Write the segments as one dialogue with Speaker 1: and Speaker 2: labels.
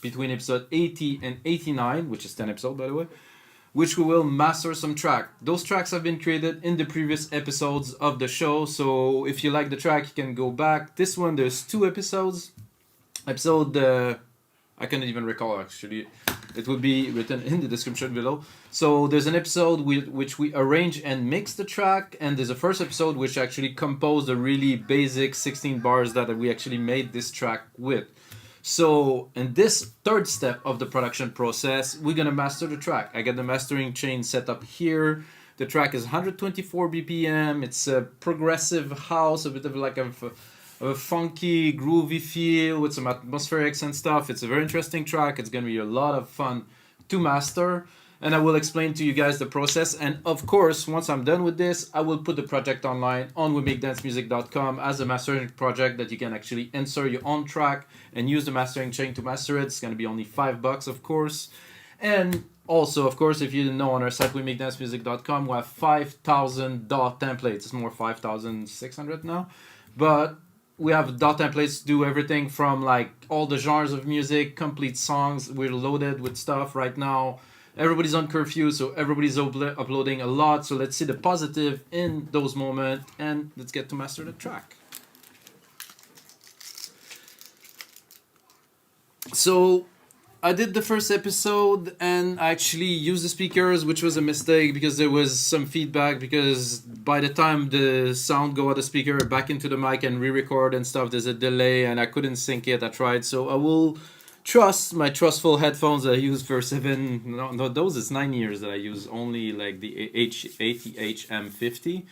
Speaker 1: between episode 80 and 89, which is 10 episodes by the way, which we will master some track. Those tracks have been created in the previous episodes of the show, so if you like the track, you can go back. This one, there's 2 episodes. I can't even recall actually. It will be written in the description below. So there's an episode which we arrange and mix the track, and there's a first episode which actually composed a really basic 16 bars that we actually made this track with. So in this third step of the production process, we're gonna master the track. I got the mastering chain set up here. The track is 124 BPM. It's a progressive house, a bit of like a funky, groovy feel with some atmospherics and stuff. It's a very interesting track. It's gonna be a lot of fun to master, and I will explain to you guys the process. And of course, once I'm done with this, I will put the project online on wemakedancemusic.com as a mastering project that you can actually insert your own track and use the mastering chain to master it. It's gonna be only $5, of course. And also, of course, if you didn't know, on our site wemakedancemusic.com we have 5,000 DAW templates. It's more 5,600 now, but we have DAW templates to do everything from like all the genres of music, complete songs. We're loaded with stuff right now. Everybody's on curfew, so everybody's uploading a lot. So let's see the positive in those moments, and let's get to master the track. So I did the first episode and I actually used the speakers, which was a mistake because there was some feedback, because by the time the sound go out the speaker back into the mic and re-record and stuff, there's a delay and I couldn't sync it. I tried, so I will trust my trustful headphones that I use for those 9 years that I use only like the ATH-M50.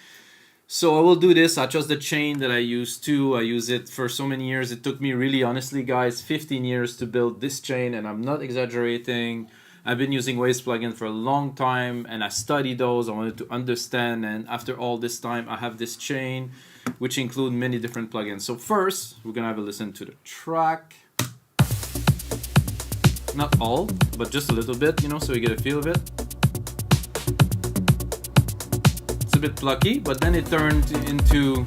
Speaker 1: So I will do this. I trust the chain that I use too. I use it for so many years. It took me really, honestly guys, 15 years to build this chain, and I'm not exaggerating. I've been using Waves plugin for a long time, and I studied those. I wanted to understand, and after all this time I have this chain which include many different plugins. So first we're gonna have a listen to the track. Not all, but just a little bit, you know, so you get a feel of it. A bit plucky, but then it turned into,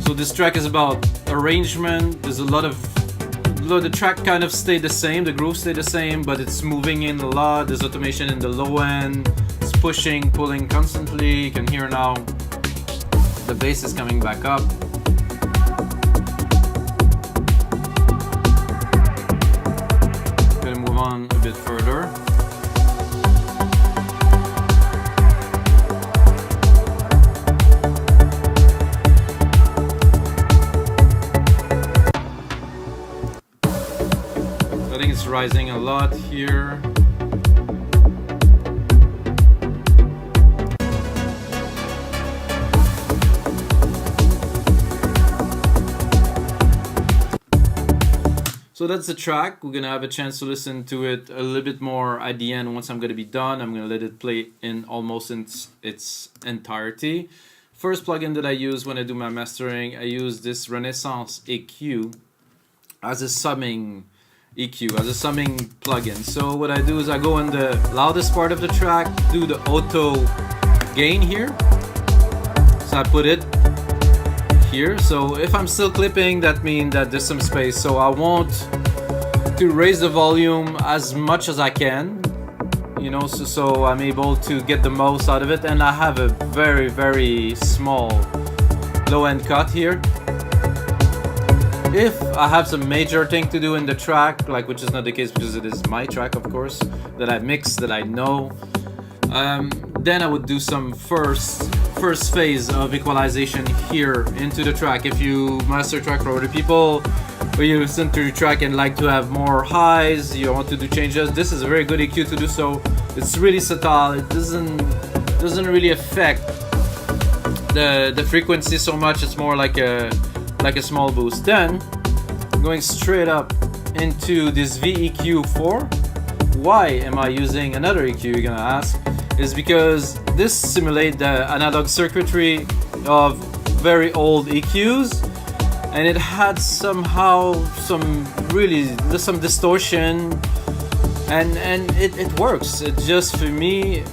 Speaker 1: so this track is about arrangement. There's a lot of the track kind of stayed the same, the groove stayed the same, but it's moving in a lot. There's automation in the low end. It's pushing, pulling constantly. You can hear now the bass is coming back up. Gonna move on a bit further. I think it's rising a lot here. So that's the track. We're gonna have a chance to listen to it a little bit more at the end. Once I'm gonna be done, I'm gonna let it play in almost in its entirety. First plugin that I use when I do my mastering, I use this Renaissance EQ as a summing EQ, as a summing plugin. So what I do is I go in the loudest part of the track, do the auto gain here. So I put it here. So if I'm still clipping, that means that there's some space. So I want to raise the volume as much as I can, you know, so I'm able to get the most out of it. And I have a very, very small low end cut here. If I have some major thing to do in the track, like, which is not the case because it is my track, of course, that I mix, that I know, then I would do some first phase of equalization here into the track. If you master track for other people, or you listen to your track and like to have more highs, you want to do changes, this is a very good EQ to do so. It's really subtle. It doesn't really affect the frequency so much. It's more like a small boost. Then going straight up into this VEQ4. Why am I using another EQ, you're gonna ask? Is because this simulates the analog circuitry of very old EQs, and it had somehow some distortion, and it works. It just, for me,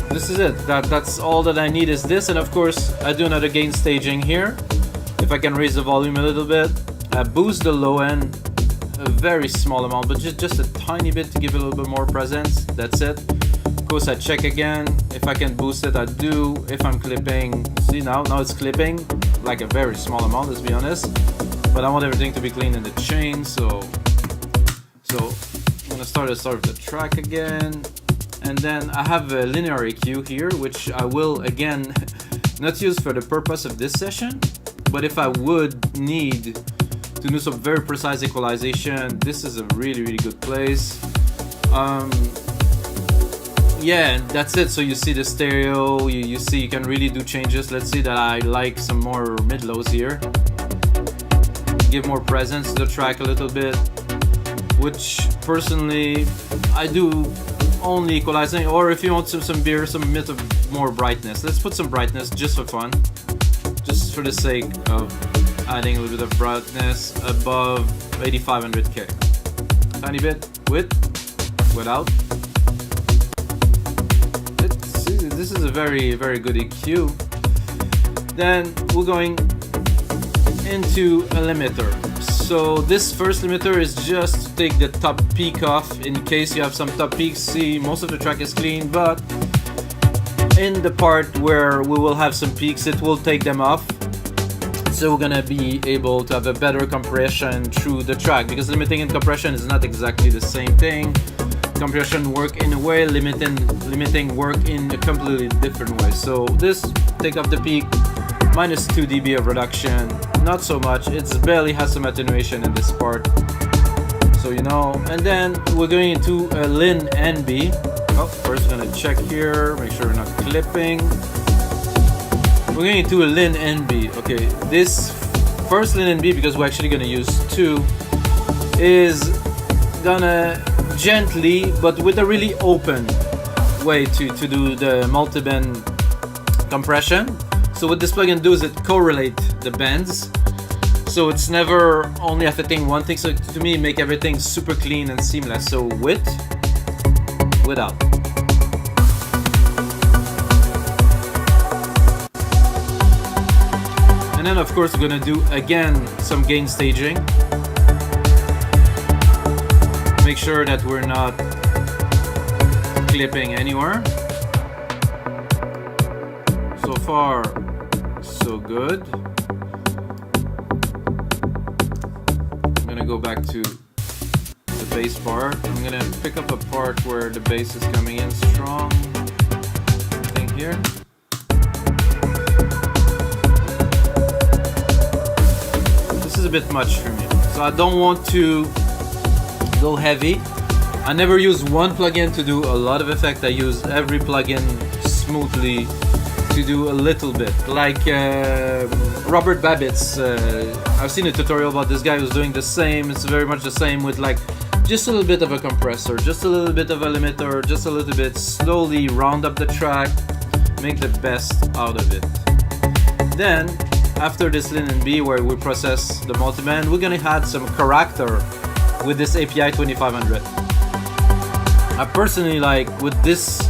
Speaker 1: this is it. That's all that I need is this. And of course I do another gain staging here If I can raise the volume a little bit, boost the low end a very small amount, but just a tiny bit to give it a little bit more presence. That's it. Of course, I check again. If I can boost it, I do. If I'm clipping, see now it's clipping like a very small amount, let's be honest. But I want everything to be clean in the chain, so I'm gonna start with the track again. And then I have a linear EQ here, which I will again not use for the purpose of this session, but if I would need to do some very precise equalization, this is a really good place. Yeah, and that's it. So you see the stereo, you see you can really do changes. Let's see that I like some more mid-lows here. Give more presence to the track a little bit, which personally I do only equalizing, or if you want some bit of more brightness, let's put some brightness just for fun, just for the sake of adding a little bit of brightness above 8500K. Tiny bit with, without. This is a very good EQ. Then we're going into a limiter. So this first limiter is just to take the top peak off in case you have some top peaks. See, most of the track is clean, but in the part where we will have some peaks, it will take them off. So we're gonna be able to have a better compression through the track, because limiting and compression is not exactly the same thing. Compression work in a way, limiting work in a completely different way. So this, take off the peak, minus 2 dB of reduction, not so much, it's barely has some attenuation in this part, so you know. And then we're going into a LINMB. Oh, first we're gonna check here, make sure we're not clipping. We're going into a LINMB. Okay, this first LINMB, because we're actually gonna use two, is gonna gently, but with a really open way to do the multiband compression. So what this plugin does is it correlate the bands, so it's never only affecting one thing. So to me, make everything super clean and seamless. So with, without. And then of course we're gonna do again some gain staging. Make sure that we're not clipping anywhere. So far, so good. I'm gonna go back to the bass part. I'm gonna pick up a part where the bass is coming in strong. I think here. This is a bit much for me, so I don't want to go heavy. I never use one plugin to do a lot of effect. I use every plugin smoothly to do a little bit. Like Robert Babbitt's, I've seen a tutorial about this guy who's doing the same. It's very much the same with like just a little bit of a compressor, just a little bit of a limiter, just a little bit, slowly round up the track, make the best out of it. Then after this LINMB where we process the multiband, we're gonna add some character with this API 2500. I personally like what this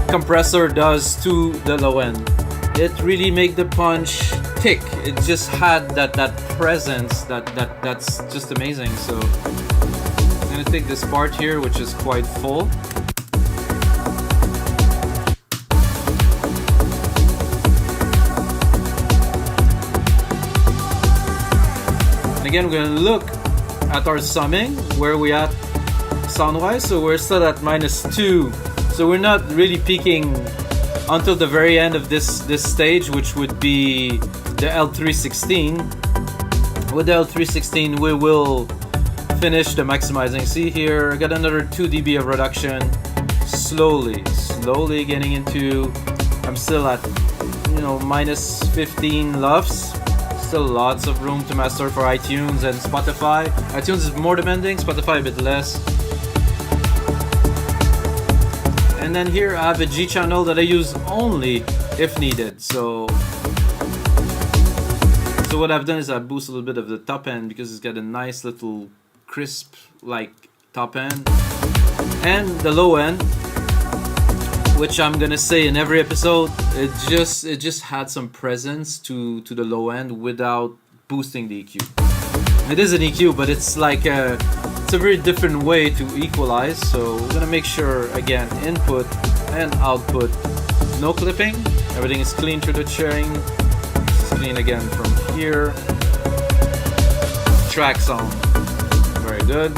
Speaker 1: compressor does to the low end. It really make the punch thick. It just had that presence that's just amazing. So I'm gonna take this part here, which is quite full. And again, we're gonna look at our summing, where we at sound-wise. So we're still at -2. So we're not really peaking until the very end of this stage, which would be the L316. With the L316, we will finish the maximizing. See here, I got another 2 dB of reduction. Slowly getting into. I'm still at, you know, -15 LUFS. Still lots of room to master for iTunes and Spotify. iTunes is more demanding, Spotify a bit less. And then here I have a G channel that I use only if needed. So what I've done is I boost a little bit of the top end because it's got a nice little crisp like top end. And the low end, which I'm gonna say in every episode, it just had some presence to the low end without boosting the EQ. It is an EQ, but it's like it's a very different way to equalize. So we're gonna make sure, again, input and output, no clipping. Everything is clean through the chain. It's clean again from here. Track sound, very good.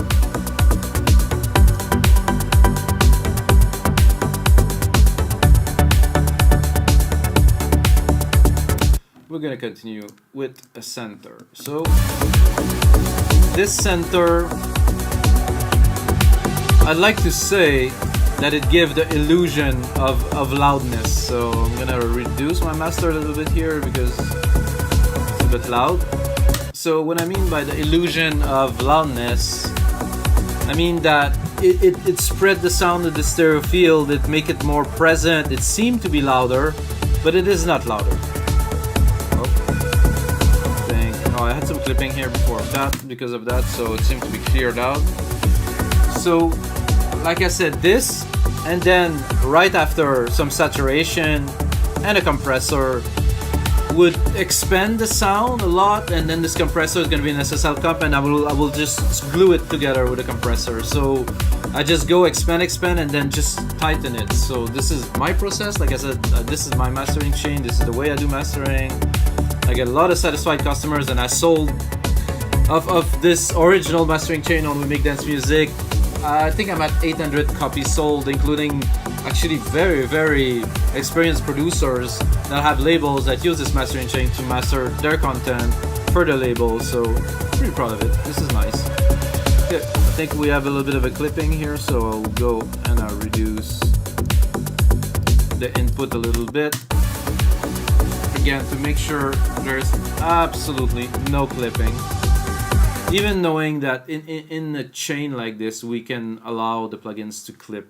Speaker 1: We're gonna continue with a center. So this center, I'd like to say that it gives the illusion of loudness. So I'm gonna reduce my master a little bit here because it's a bit loud. So what I mean by the illusion of loudness, I mean that it spread the sound of the stereo field, it make it more present. It seemed to be louder, but it is not louder. Oh, I had some clipping here before that because of that, so it seemed to be cleared out. So, like I said, this, and then right after some saturation and a compressor would expand the sound a lot, and then this compressor is going to be an SSL comp, and I will just glue it together with a compressor. So I just go expand, and then just tighten it. So this is my process. Like I said, this is my mastering chain. This is the way I do mastering. I get a lot of satisfied customers, and I sold of this original mastering chain on We Make Dance Music. I think I'm at 800 copies sold, including actually very, very experienced producers that have labels that use this mastering chain to master their content for the label. So pretty proud of it. This is nice. Okay, I think we have a little bit of a clipping here, so I'll go and I'll reduce the input a little bit. Again, to make sure there's absolutely no clipping. Even knowing that in a chain like this, we can allow the plugins to clip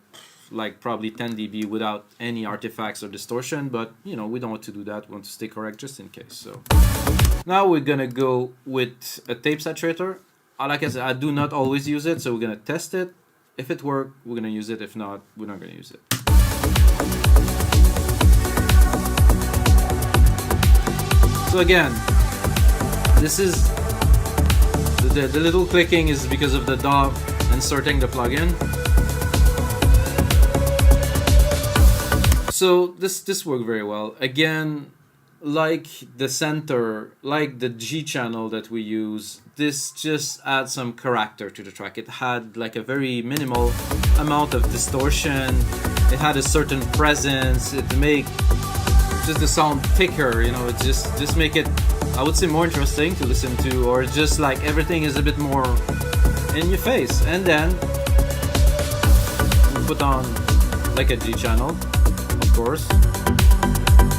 Speaker 1: like probably 10 dB without any artifacts or distortion, but you know, we don't want to do that. We want to stay correct just in case. So now we're gonna go with a tape saturator. Like I said, I do not always use it, so we're gonna test it. If it works, we're gonna use it. If not, we're not gonna use it. So again, this is the little clicking is because of the DAW inserting the plugin. So this worked very well. Again, like the center, like the G channel that we use, this just adds some character to the track. It had like a very minimal amount of distortion. It had a certain presence. It made just the sound thicker, you know, it just make it, I would say, more interesting to listen to, or just like everything is a bit more in your face. And then we put on like a G channel, of course.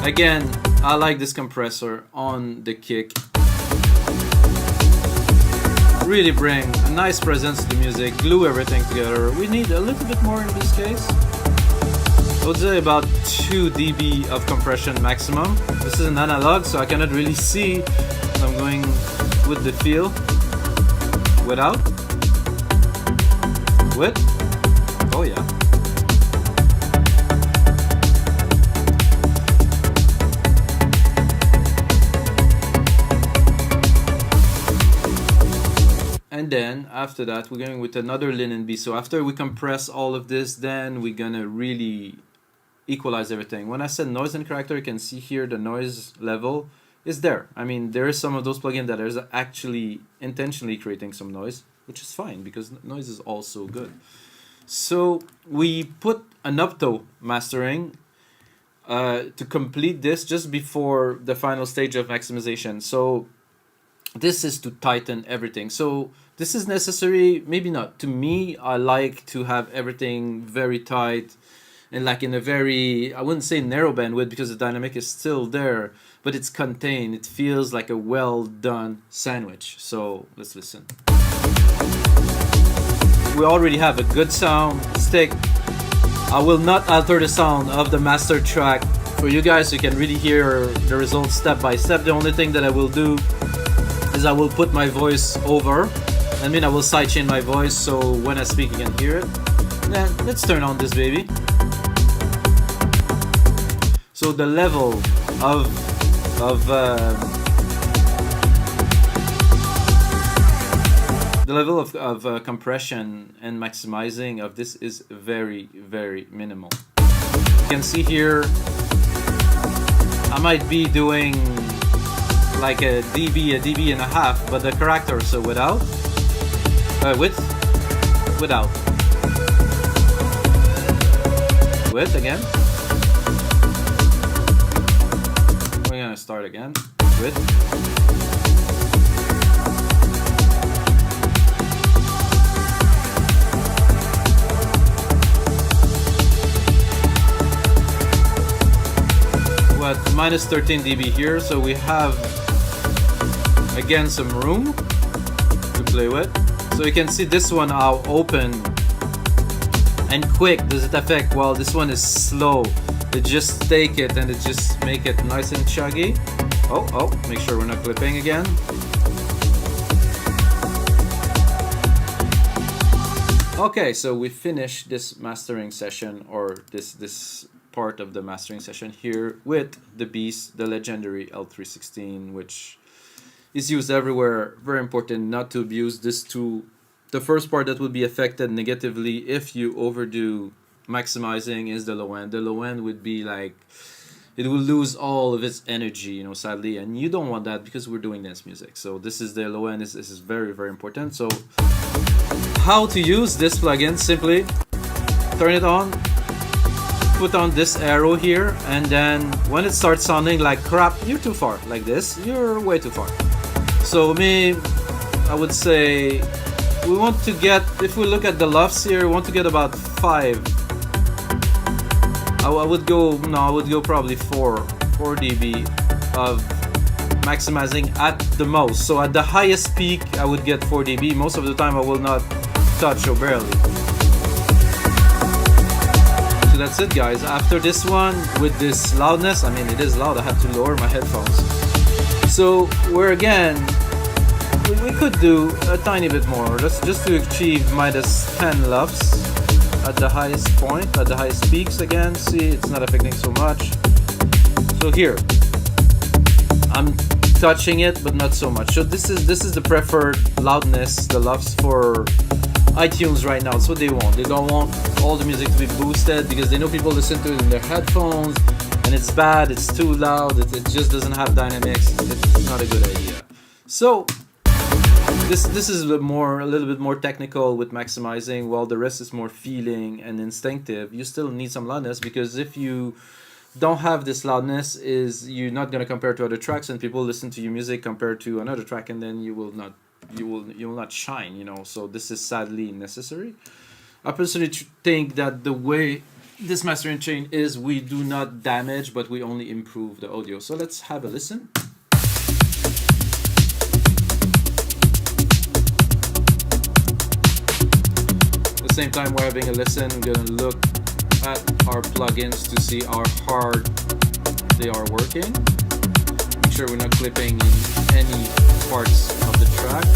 Speaker 1: Again, I like this compressor on the kick. Really bring a nice presence to the music, glue everything together. We need a little bit more in this case. I would say about 2 dB of compression maximum. This is an analog, so I cannot really see. So I'm going with the feel. Without. With. Oh yeah. And then after that, we're going with another LINMB. So after we compress all of this, then we're gonna really equalize everything. When I said noise and character, you can see here the noise level is there. I mean, there is some of those plugins that are actually intentionally creating some noise, which is fine because noise is also good. So we put an upto mastering to complete this just before the final stage of maximization. So this is to tighten everything. So this is necessary, maybe not. To me, I like to have everything very tight and like in a very, I wouldn't say narrow bandwidth because the dynamic is still there, but it's contained. It feels like a well done sandwich. So let's listen. We already have a good sound stick. I will not alter the sound of the master track for you guys so you can really hear the results step by step. The only thing that I will do is I will put my voice over. I mean, I will sidechain my voice so when I speak you can hear it. Then let's turn on this baby. So the level of compression and maximizing of this is very, very minimal. You can see here I might be doing like a dB and a half, but the character, so without width again. We're gonna start again. Width. What, minus 13 dB here, so we have again some room to play with. So you can see this one how open and quick does it affect, while this one is slow. It just take it and it just make it nice and chuggy. Oh, make sure we're not clipping again. Okay, so we finished this mastering session, or this part of the mastering session here with the beast, the legendary L316, which is used everywhere. Very important not to abuse this tool. The first part that would be affected negatively if you overdo maximizing is the low end. The low end would be like, it will lose all of its energy, you know, sadly, and you don't want that because we're doing dance music. So this is the low end. This is very, very important. So how to use this plugin? Simply turn it on, put on this arrow here, and then when it starts sounding like crap, you're too far, like this, you're way too far. So I would say we want to get, if we look at the LUFS here, we want to get about 5. I would go probably 4 dB of maximizing at the most. So at the highest peak I would get 4 dB. Most of the time I will not touch or barely. So that's it, guys. After this one, with this loudness, I mean it is loud, I have to lower my headphones. So we're again, we could do a tiny bit more, just to achieve minus 10 LUFS at the highest point, at the highest peaks. Again, see, it's not affecting so much. So here, I'm touching it, but not so much. So this is the preferred loudness, the LUFS for iTunes right now. That's what they want. They don't want all the music to be boosted because they know people listen to it in their headphones, and it's bad, it's too loud, it just doesn't have dynamics. It's not a good idea. So this is a little bit more technical with maximizing, while the rest is more feeling and instinctive. You still need some loudness, because if you don't have this loudness, you're not going to compare to other tracks, and people listen to your music compared to another track, and then you will not shine, you know. So this is sadly necessary. I personally think that the way this mastering chain is, we do not damage, but we only improve the audio. So let's have a listen. At the same time we're having a listen, we're going to look at our plugins to see how hard they are working. Make sure we're not clipping in any parts of the track.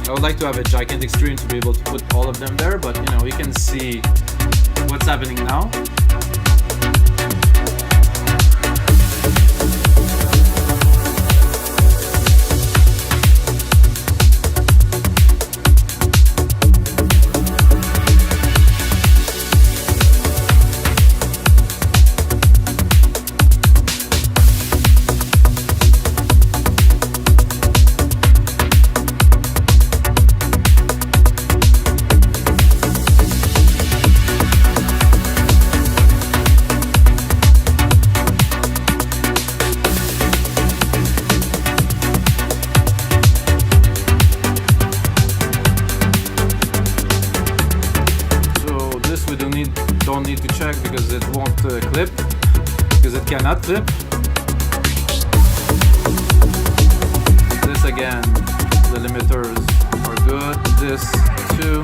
Speaker 1: I would like to have a gigantic screen to be able to put all of them there, but you know, you can see what's happening now. Don't need to check because it won't clip, because it cannot clip. This again, the limiters are good. This too.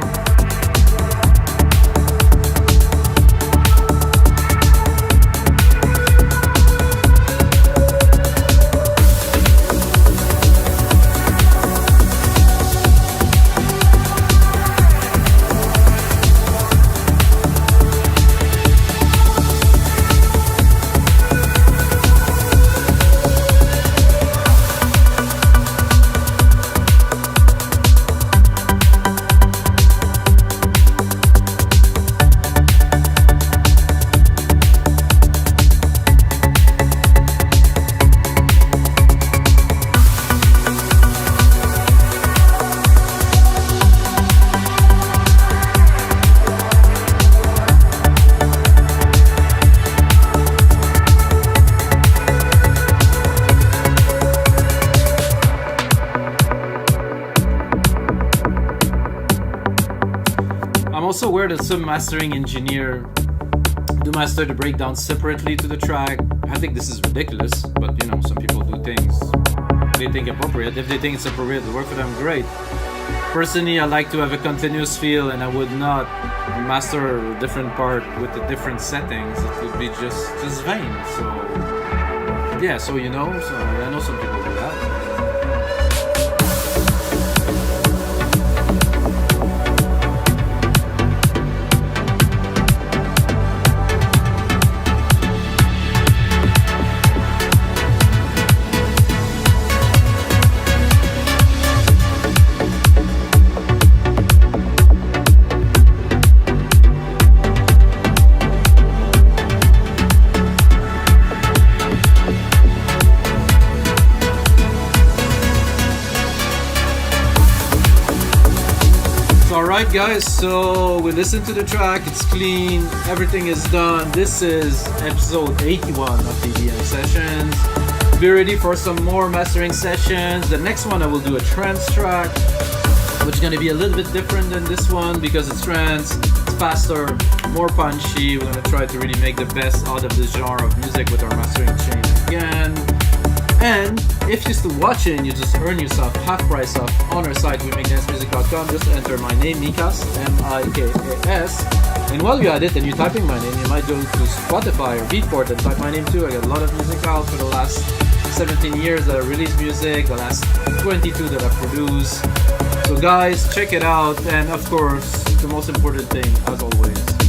Speaker 1: also aware that some mastering engineer do master the breakdown separately to the track. I think this is ridiculous, but you know, some people do things they think appropriate. If they think it's appropriate to work for them, great. Personally, I like to have a continuous feel, and I would not master a different part with the different settings. It would be just vain. So yeah, so you know, so I know some people do that. Alright guys, so we listened to the track, it's clean, everything is done. This is episode 81 of EDM Sessions. Be ready for some more mastering sessions. The next one I will do a trance track, which is going to be a little bit different than this one because it's trance, it's faster, more punchy. We're going to try to really make the best out of this genre of music with our mastering chain again. And if you're still watching, you just earn yourself half price off on our site, wemakedancemusic.com. Just enter my name, Mikas, M-I-K-A-S. And while you're at it and you're typing my name, you might go to Spotify or Beatport and type my name too. I got a lot of music out for the last 17 years that I released music, the last 22 that I produced. So guys, check it out. And of course, the most important thing, as always,